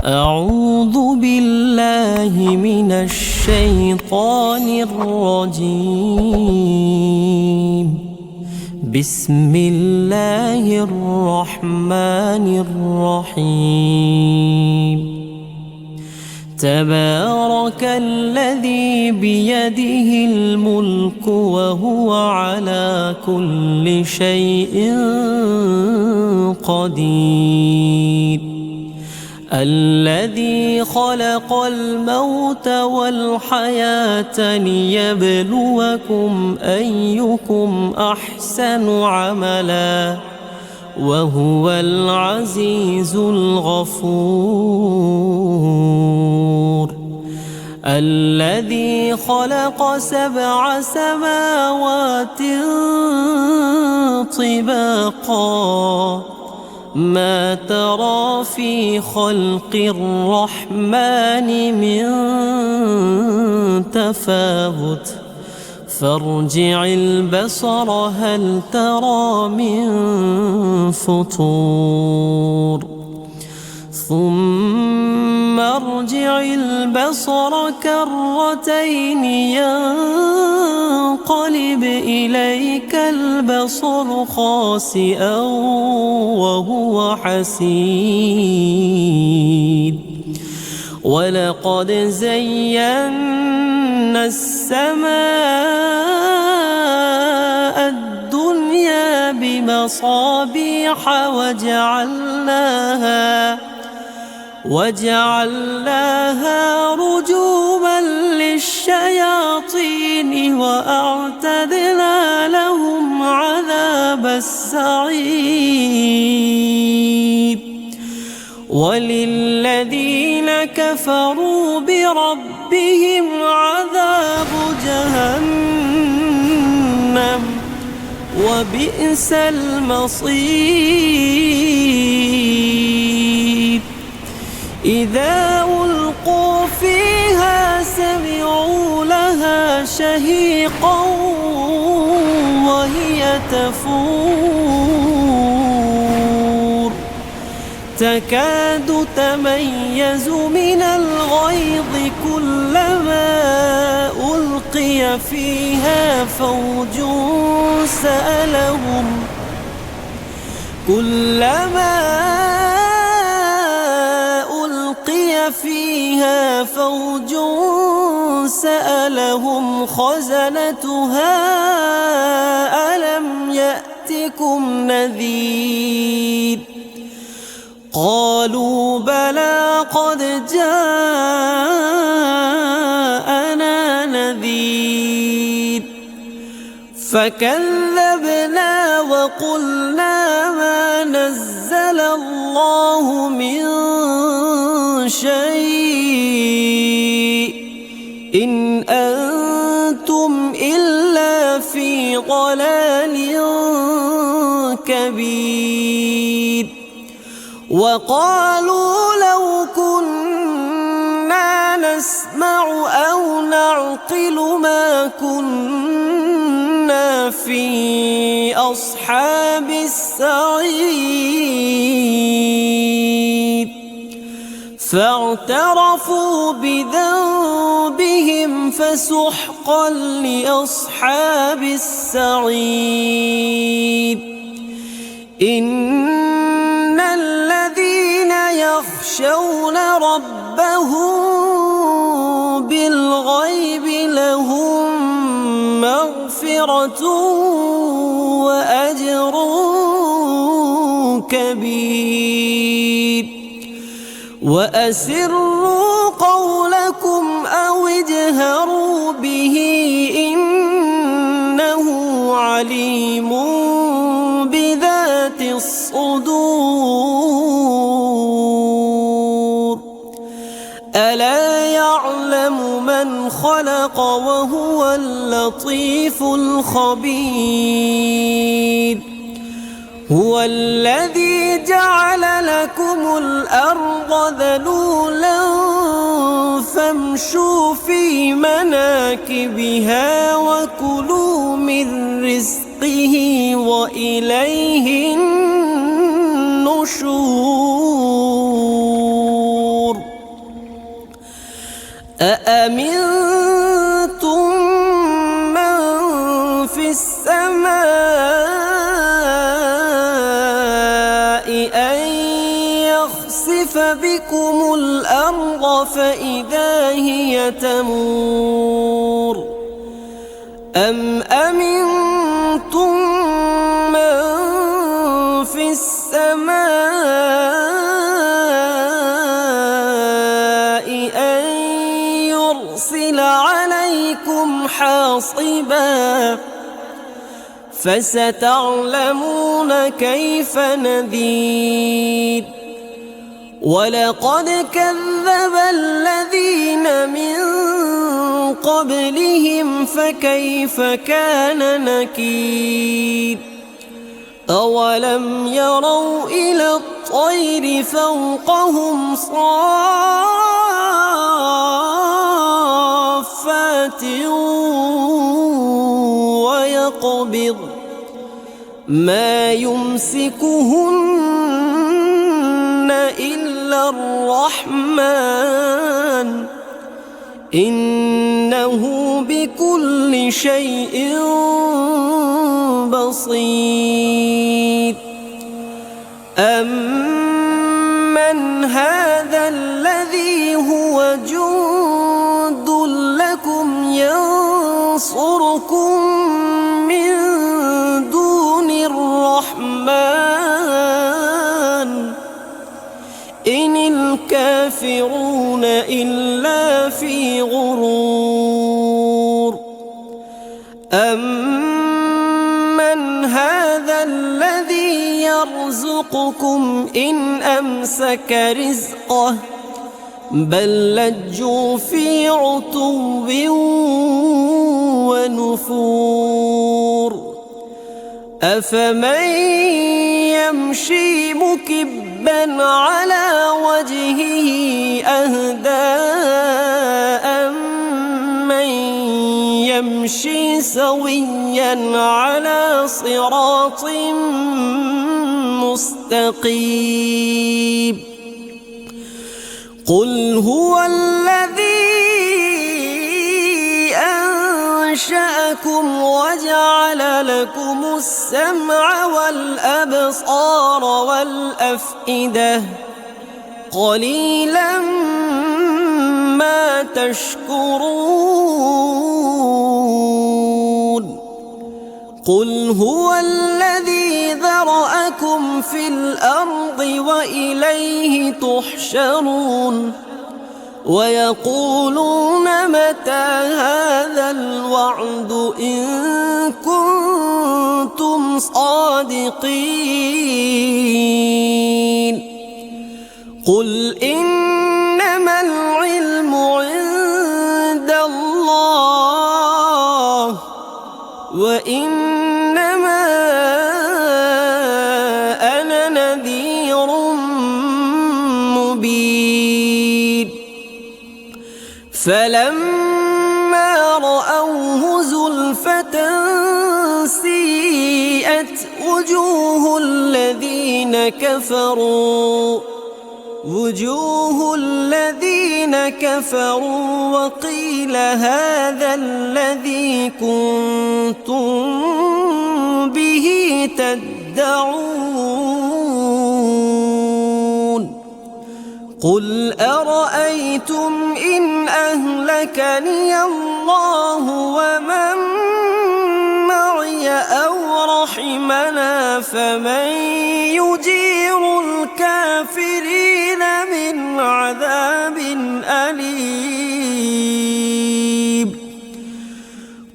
أعوذ بالله من الشيطان الرجيم. بسم الله الرحمن الرحيم. تبارك الذي بيده الملك وهو على كل شيء قدير. الذي خلق الموت والحياة ليبلوكم أيكم أحسن عملا وهو العزيز الغفور. الذي خلق 7 سماوات طباقا ما ترى في خلق الرحمن من تفاوت فارجع البصر هل ترى من فطور ثم ارجع البصر كرتين ينقلب إليك البصر خاسئا وهو حسير. ولقد زينا السماء الدنيا بمصابيح وجعلناها رجوما للشياطين وأعتدنا لهم عذاب السعير. وللذين كفروا بربهم عذاب جهنم وبئس المصير. إذا ألقوا فيها سمعوا لها شهيقا وهي تفور تكاد تميز من الغيظ كلما ألقي فيها فوج سألهم خزنتها ألم يأتكم نذير. قالوا بلى قد جاءنا نذير فكذبنا وقلنا ما نزل الله من شيء إن أنتم إلا في ضلال كبير. وقالوا لو كنا نسمع أو نعقل ما كنا في أصحاب السعير. فاعترفوا بذنبهم فسحقا لأصحاب السعير. إن الذين يخشون ربهم بالغيب لهم مغفرة وأجر كبير. وأسروا قولكم أو اجهروا به إنه عليم بذات الصدور. ألا يعلم من خلق وهو اللطيف الخبير. هو الذي جعل لكم الأرض ذلولا فامشوا في مناكبها وكلوا من رزقه وإليه النشور. أأمنتم من في السماء أن يخسف بكم الأرض فإذا هي تمور أم أمنتم من في السماء أن يرسل عليكم حاصبا فستعلمون كيف نذير ولقد كذب الذين من قبلهم فكيف كان نكير أولم يروا إلى الطير فوقهم صافات ويقبض ما يمسكهن إلا الرحمن إنه بكل شيء بصير أمن هذا الذي هو جند لكم ينصركم من دون الرحمن إن الكافرون إلا في غرور أمن هذا الذي يرزقكم إن أمسك رزقه بل لجوا في عتو ونفور أفمن يمشي مكبا على وجهه أهدى أمن يمشي سويا على صراط مستقيم قل هو الذي أنشأكم وجعل لكم السمع والأبصار والأفئدة قليلا ما تشكرون قل هو الذي ذرأكم في الأرض وإليه تحشرون ويقولون متى هذا الوعد إن كنتم صادقين قل إنما العلم عند الله وإنما أنا نذير مبين فلما رأوه زلفة سيئت وجوه الذين كفروا وقيل هذا الذي كنتم به تدعون قل أرأيتم إن أهلكني الله ومن معي أو رحمنا فمن يجير الكافرين من عذاب أليم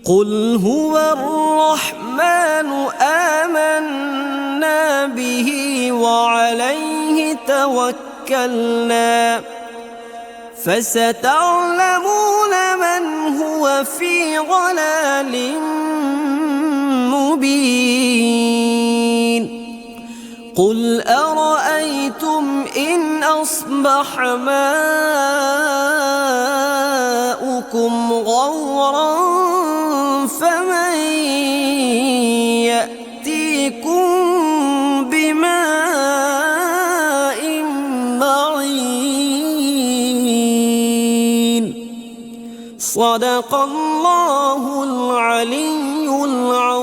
قل هو الرحمن آمنا به وعليه توكلنا فستعلمون من هو في ضلال مبين قل أرأيتم إن أصبح ماؤكم غورا فمن يأتيكم بماء معين صدق الله العلي العظيم.